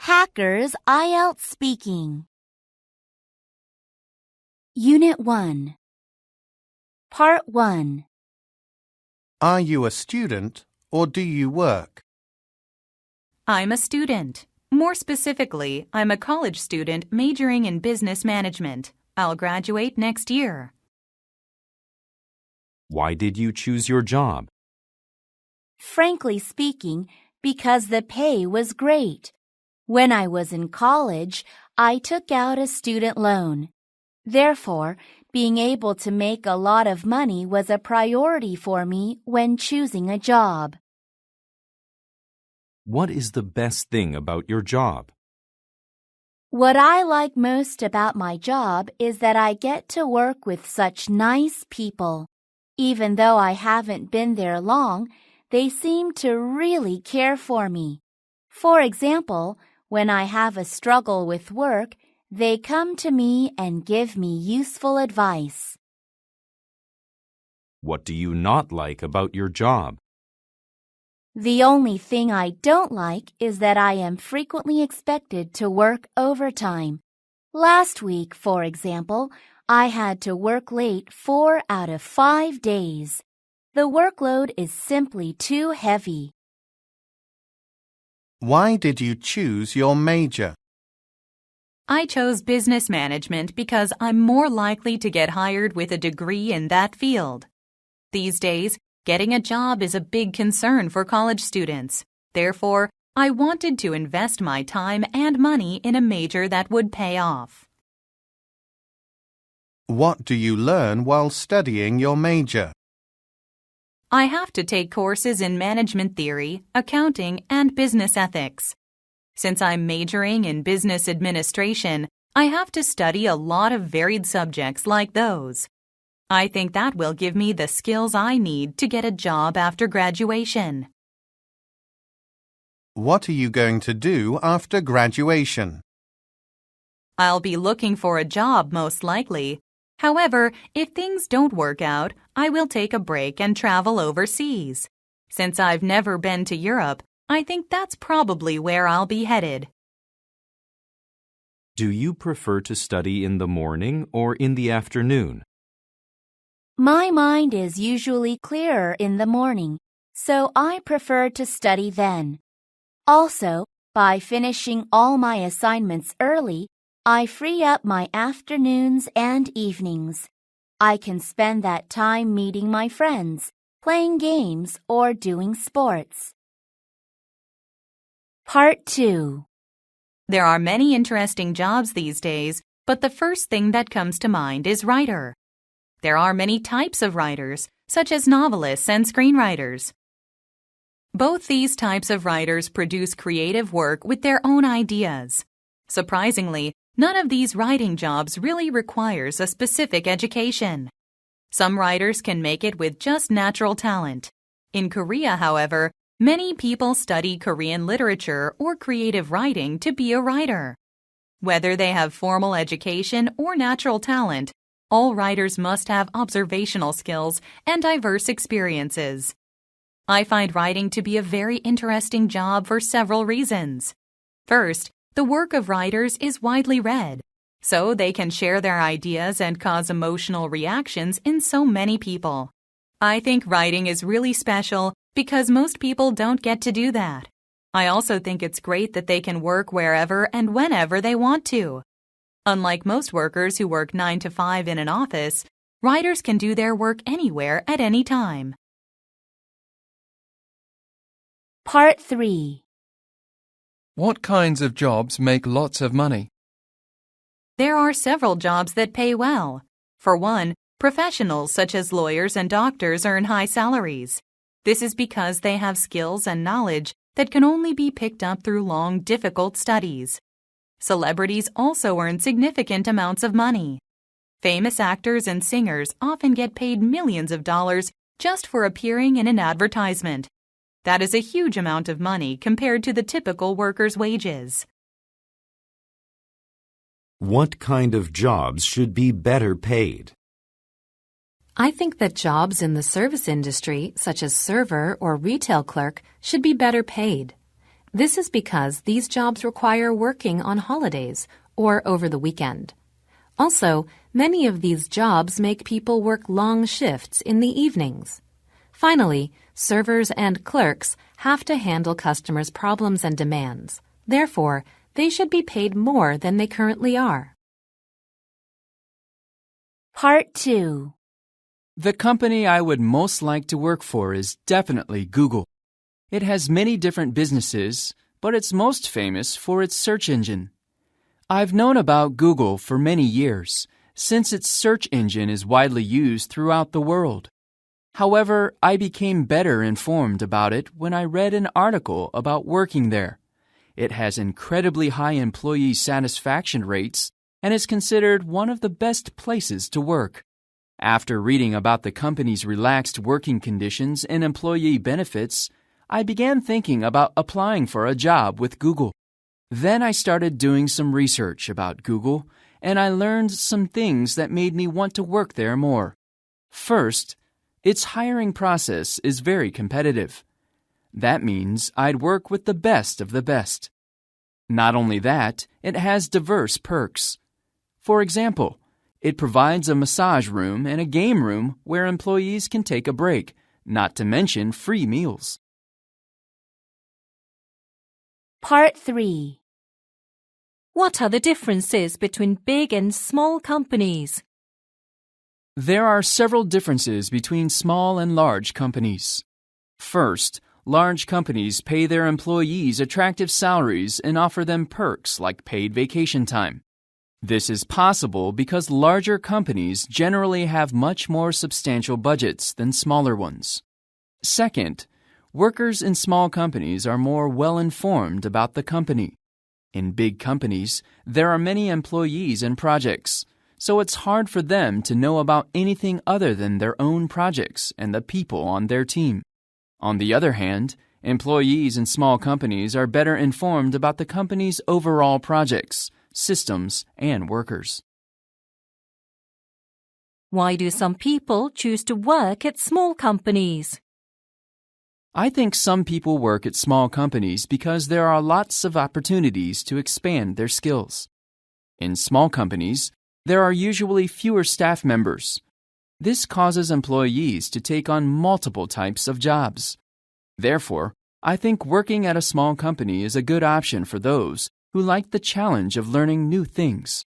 Hackers IELTS Speaking. Unit 1. Part 1. Are you a student or do you work? I'm a student. More specifically, I'm a college student majoring in business management. I'll graduate next year. Why did you choose your job? Frankly speaking, because the pay was great. When I was in college, I took out a student loan. Therefore, being able to make a lot of money was a priority for me when choosing a job. What is the best thing about your job? What I like most about my job is that I get to work with such nice people. Even though I haven't been there long, they seem to really care for me. For example, when I have a struggle with work, they come to me and give me useful advice. What do you not like about your job? The only thing I don't like is that I am frequently expected to work overtime. Last week, for example, I had to work late 4 out of 5 days. The workload is simply too heavy. Why did you choose your major? I chose business management because I'm more likely to get hired with a degree in that field. These days, getting a job is a big concern for college students. Therefore, I wanted to invest my time and money in a major that would pay off. What do you learn while studying your major? I have to take courses in management theory, accounting, and business ethics. Since I'm majoring in business administration, I have to study a lot of varied subjects like those. I think that will give me the skills I need to get a job after graduation. What are you going to do after graduation? I'll be looking for a job most likely. However, if things don't work out, I will take a break and travel overseas. Since I've never been to Europe, I think that's probably where I'll be headed. Do you prefer to study in the morning or in the afternoon? My mind is usually clearer in the morning, so I prefer to study then. Also, by finishing all my assignments early, I free up my afternoons and evenings. I can spend that time meeting my friends, playing games, or doing sports. Part 2. There are many interesting jobs these days, but the first thing that comes to mind is writer. There are many types of writers, such as novelists and screenwriters. Both these types of writers produce creative work with their own ideas. Surprisingly, none of these writing jobs really requires a specific education. Some writers can make it with just natural talent. In Korea, however, many people study Korean literature or creative writing to be a writer. Whether they have formal education or natural talent, all writers must have observational skills and diverse experiences. I find writing to be a very interesting job for several reasons. First, the work of writers is widely read, so they can share their ideas and cause emotional reactions in so many people. I think writing is really special because most people don't get to do that. I also think it's great that they can work wherever and whenever they want to. Unlike most workers who work 9 to 5 in an office, writers can do their work anywhere at any time. Part 3. What kinds of jobs make lots of money? There are several jobs that pay well. For one, professionals such as lawyers and doctors earn high salaries. This is because they have skills and knowledge that can only be picked up through long, difficult studies. Celebrities also earn significant amounts of money. Famous actors and singers often get paid millions of dollars just for appearing in an advertisement. That is a huge amount of money compared to the typical worker's wages. What kind of jobs should be better paid? I think that jobs in the service industry, such as server or retail clerk, should be better paid. This is because these jobs require working on holidays or over the weekend. Also, many of these jobs make people work long shifts in the evenings. Finally, servers and clerks have to handle customers' problems and demands. Therefore, they should be paid more than they currently are. Part 2. The company I would most like to work for is definitely Google. It has many different businesses, but it's most famous for its search engine. I've known about Google for many years, since its search engine is widely used throughout the world. However, I became better informed about it when I read an article about working there. It has incredibly high employee satisfaction rates and is considered one of the best places to work. After reading about the company's relaxed working conditions and employee benefits, I began thinking about applying for a job with Google. Then I started doing some research about Google, and I learned some things that made me want to work there more. First, its hiring process is very competitive. That means I'd work with the best of the best. Not only that, it has diverse perks. For example, it provides a massage room and a game room where employees can take a break, not to mention free meals. Part 3. What are the differences between big and small companies? There are several differences between small and large companies. First, large companies pay their employees attractive salaries and offer them perks like paid vacation time. This is possible because larger companies generally have much more substantial budgets than smaller ones. Second, workers in small companies are more well-informed about the company. In big companies, there are many employees and projects, so it's hard for them to know about anything other than their own projects and the people on their team. On the other hand, employees in small companies are better informed about the company's overall projects, systems, and workers. Why do some people choose to work at small companies? I think some people work at small companies because there are lots of opportunities to expand their skills. In small companies, there are usually fewer staff members. This causes employees to take on multiple types of jobs. Therefore, I think working at a small company is a good option for those who like the challenge of learning new things.